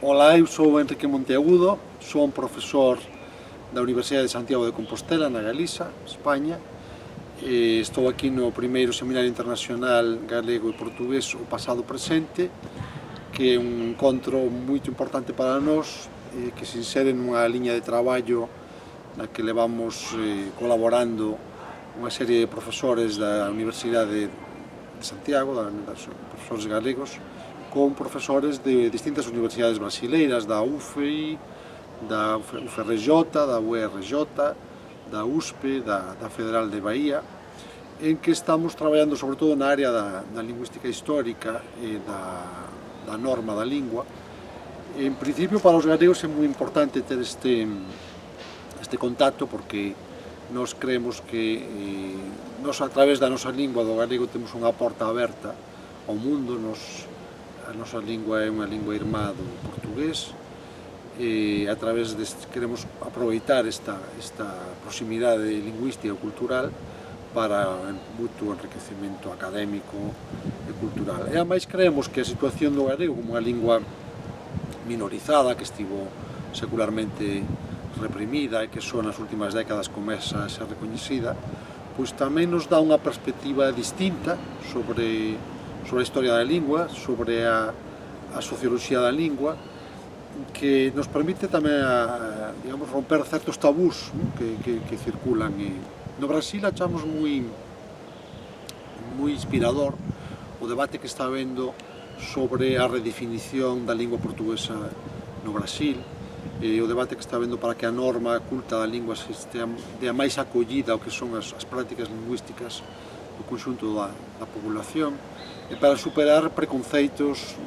Ola, eu sou Enrique Monteagudo, son profesor da Universidade de Santiago de Compostela, na Galiza, España. Estou aquí no primeiro Seminario Internacional Galego e Portugués o pasado presente, que é un encontro moito importante para nós, que se insere nunha liña de traballo na que levamos colaborando unha serie de profesores da Universidade de Santiago, dos profesores galegos, con profesores de distintas universidades brasileiras, da UFEI, da UFRJ, da UERJ, da USP, da Federal de Bahía, en que estamos traballando sobre todo na área da lingüística histórica e da norma da lingua. En principio, para os galegos é moi importante ter este contacto, porque nós creemos que nós, a través da nosa lingua do galego, temos unha porta aberta ao mundo. A nosa lingua é unha lingua irmá do portugués e a través queremos aproveitar esta proximidade lingüística e cultural para o mutuo enriquecemento académico e cultural. E ademais creemos que a situación do galego como unha lingua minorizada, que estivo secularmente reprimida e que só nas últimas décadas comeza a ser recoñecida, pois tamén nos dá unha perspectiva distinta sobre a historia da lingua, sobre a socioloxía da lingua, que nos permite tamén digamos, romper certos tabús que circulan. No Brasil achamos moi inspirador o debate que está habendo sobre a redefinición da lingua portuguesa no Brasil, e o debate que está habendo para que a norma culta da lingua dea máis acollida ao que son as prácticas lingüísticas do conxunto da población, e para superar preconceitos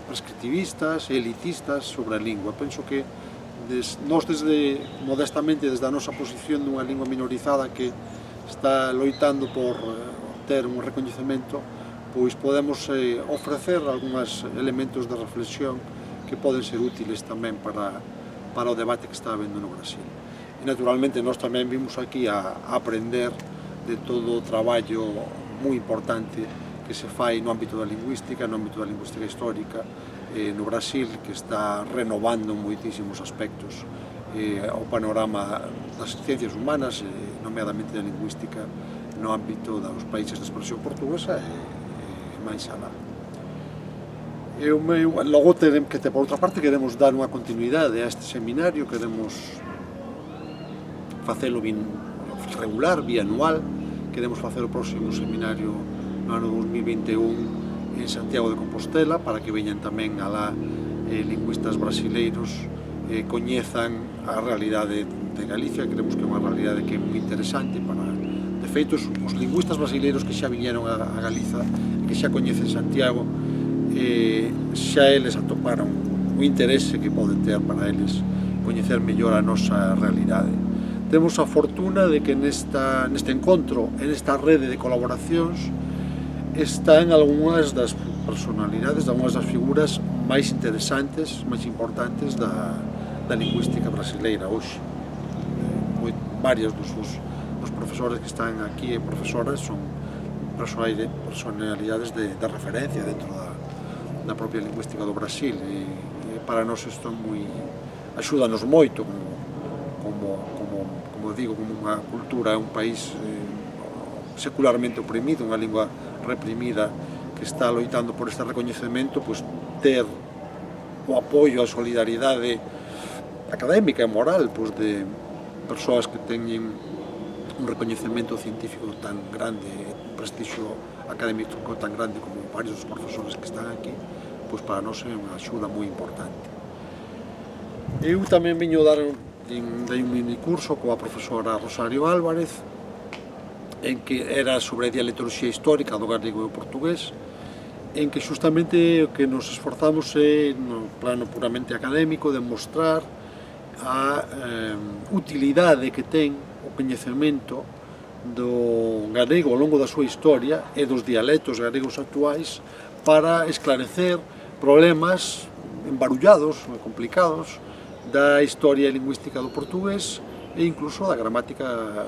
prescriptivistas e elitistas sobre a lingua. Penso que nós, modestamente, desde a nosa posición dunha lingua minorizada que está loitando por ter un recoñecemento, pois podemos ofrecer algúns elementos de reflexión que poden ser útiles tamén para o debate que está habendo no Brasil. E, naturalmente, nós tamén vimos aquí a aprender de todo o traballo moi importante que se fai no ámbito da lingüística histórica no Brasil, que está renovando moitísimos aspectos ao panorama das ciencias humanas, nomeadamente da lingüística, no ámbito dos países de expresión portuguesa e máis alá. Logo, por outra parte, queremos dar unha continuidade a este seminario, queremos facelo regular, bianual. Queremos facer o próximo seminario no ano 2021 en Santiago de Compostela, para que veñan tamén alá lingüistas brasileiros e coñezan a realidade de Galicia. Creemos que é unha realidade que é moi interesante para, de feito, os lingüistas brasileiros que xa viñeron a Galiza e que xa coñecen Santiago, xa eles atoparon o interese que poden ter para eles coñecer mellor a nosa realidade. Temos a fortuna de que neste encontro, nesta rede de colaboracións, están algunhas das personalidades, algunhas das figuras máis interesantes, máis importantes da lingüística brasileira hoxe. Varios dos profesores que están aquí e profesoras son personalidades de referencia dentro da propia lingüística do Brasil, e para nós isto axúdanos moito, como digo, como unha cultura, un país secularmente oprimido, unha lingua reprimida que está loitando por este recoñecemento, pois ter o apoio, a solidaridade académica e moral, pois, de persoas que teñen un recoñecemento científico tan grande, un prestixio académico tan grande como varios dos profesores que están aquí, pois para nós é unha axuda moi importante. Eu tamén viño dar un minicurso coa profesora Rosario Álvarez, en que era sobre a dialectoloxía histórica do galego e o portugués, en que justamente o que nos esforzamos é, no plano puramente académico, de mostrar a utilidade que ten o coñecemento do galego ao longo da súa historia e dos dialectos galegos actuais para esclarecer problemas embarullados, complicados, da historia lingüística do portugués e incluso da gramática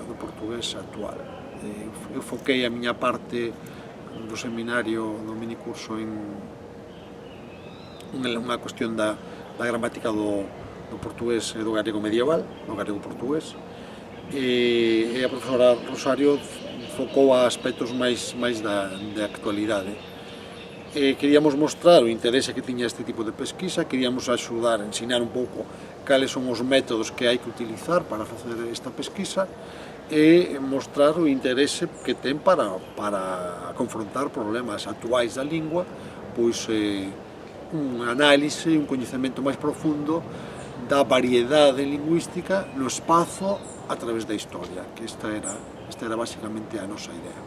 do portugués actual. Eu foquei a miña parte do seminario, do minicurso, en unha cuestión da gramática do portugués e do galego medieval, do galego portugués, e a profesora Rosario focou a aspectos máis de actualidade. Queríamos mostrar o interese que tiña este tipo de pesquisa, queríamos axudar a ensinar un pouco cales son os métodos que hai que utilizar para facer esta pesquisa e mostrar o interese que ten para confrontar problemas actuais da lingua, pois un análise, un coñecemento máis profundo da variedade lingüística no espazo a través da historia, que esta era basicamente a nosa idea.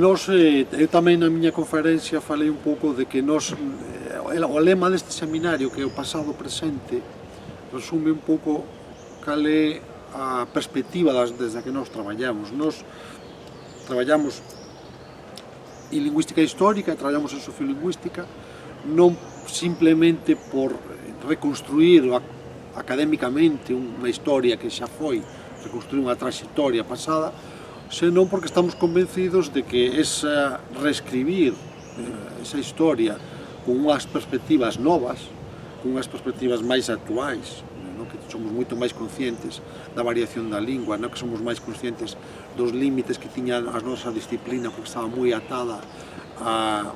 Eu tamén na miña conferencia falei un pouco de que o lema deste seminario, que é o pasado presente, resume un pouco cal é a perspectiva desde a que nós traballamos. Nós traballamos en lingüística histórica, traballamos en sociolingüística, non simplemente por reconstruir académicamente unha historia que xa foi, reconstruir unha trayectoria pasada, senón porque estamos convencidos de que reescribir esa historia con unhas perspectivas novas, con unhas perspectivas máis actuais, que somos moito máis conscientes da variación da lingua, que somos máis conscientes dos límites que tiña a nosa disciplina, porque estaba moi atada a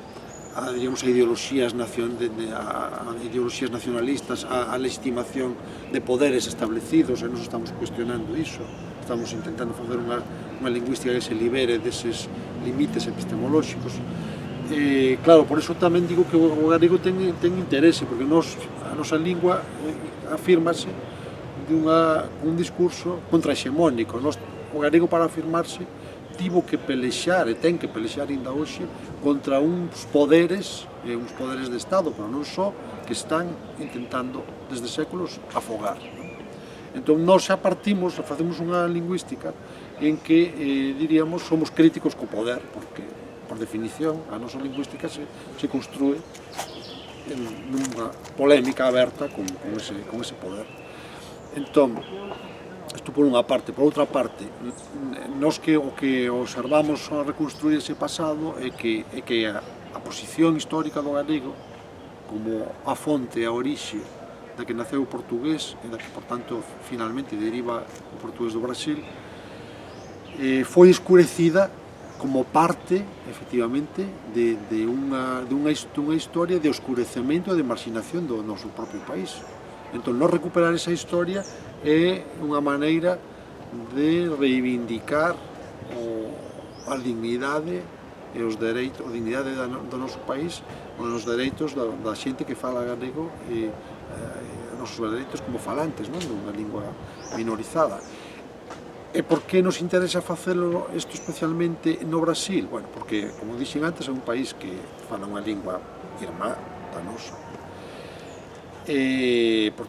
ideoloxías nacionalistas, a legitimación de poderes establecidos, e nos estamos cuestionando iso, estamos intentando facer unha lingüística que se libere deses limites epistemolóxicos. Claro, por iso tamén digo que o galego ten interese, porque a nosa lingua afírmase un discurso contrahexemónico. O galego, para afirmarse, tivo que pelexar, e ten que pelexar ainda hoxe, contra uns poderes de Estado, pero non só, que están intentando desde séculos afogar. Entón, nós xa partimos, facemos unha lingüística en que, diríamos, somos críticos co poder, porque, por definición, a nosa lingüística se construe nunha polémica aberta con ese poder. Entón, isto por unha parte. Por outra parte, nós o que observamos ao reconstruir ese pasado é que a posición histórica do galego, como a fonte, a orixe da que naceu o portugués e da que, por tanto, finalmente deriva o portugués do Brasil, foi escurecida como parte, efectivamente, de unha historia de oscurecemento e de marxinación do noso propio país. Entón, non recuperar esa historia é unha maneira de reivindicar a dignidade e os dereitos, a dignidade do noso país, os dereitos da xente que fala galego e os nosos dereitos como falantes, dunha lingua minorizada. E por que nos interesa facelo isto especialmente no Brasil? Bueno, porque, como dixen antes, é un país que fala unha lingua irmá da nosa,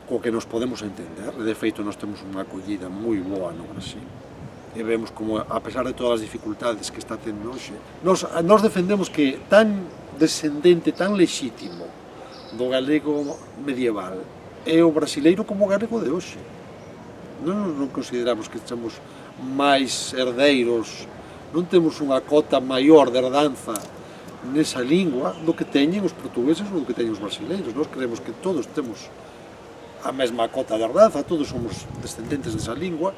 co que nos podemos entender. De feito, nós temos unha acollida moi boa no Brasil, e vemos como, a pesar de todas as dificultades que está tendo hoxe, nós defendemos que tan descendente, tan lexítimo do galego medieval é o brasileiro como o galego de hoxe. Non consideramos que estamos máis herdeiros, non temos unha cota maior de herdanza nesa lingua do que teñen os portugueses ou do que teñen os brasileiros. Nós creemos que todos temos a mesma cota de herdanza, todos somos descendentes desa lingua.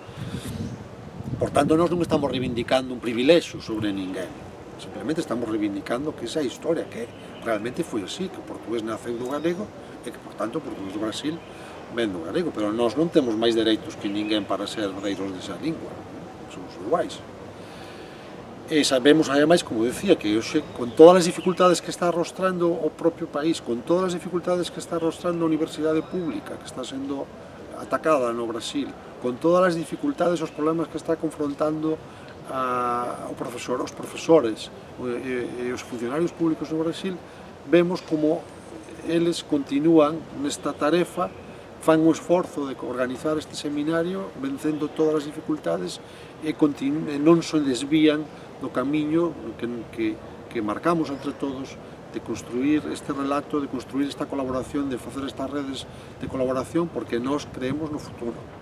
Por tanto, nós non estamos reivindicando un privilexio sobre ninguén, simplemente estamos reivindicando que esa historia, que realmente foi así, que o portugués naceu do galego e que, por tanto, o portugués do Brasil ven do galego, pero nós non temos máis dereitos que ninguén para ser herdeiros desa lingua, somos iguais. E sabemos, ademais, como decía, que hoxe, con todas as dificultades que está arrostrando o propio país, con todas as dificultades que está arrostrando a universidade pública, que está sendo atacada no Brasil, con todas as dificultades, os problemas que está confrontando os profesores e os funcionarios públicos no Brasil, vemos como eles continúan nesta tarefa fan un esforzo de organizar este seminario vencendo todas as dificultades e non se desvían do camiño que marcamos entre todos de construir este relato, de construir esta colaboración, de facer estas redes de colaboración, porque nós creemos no futuro.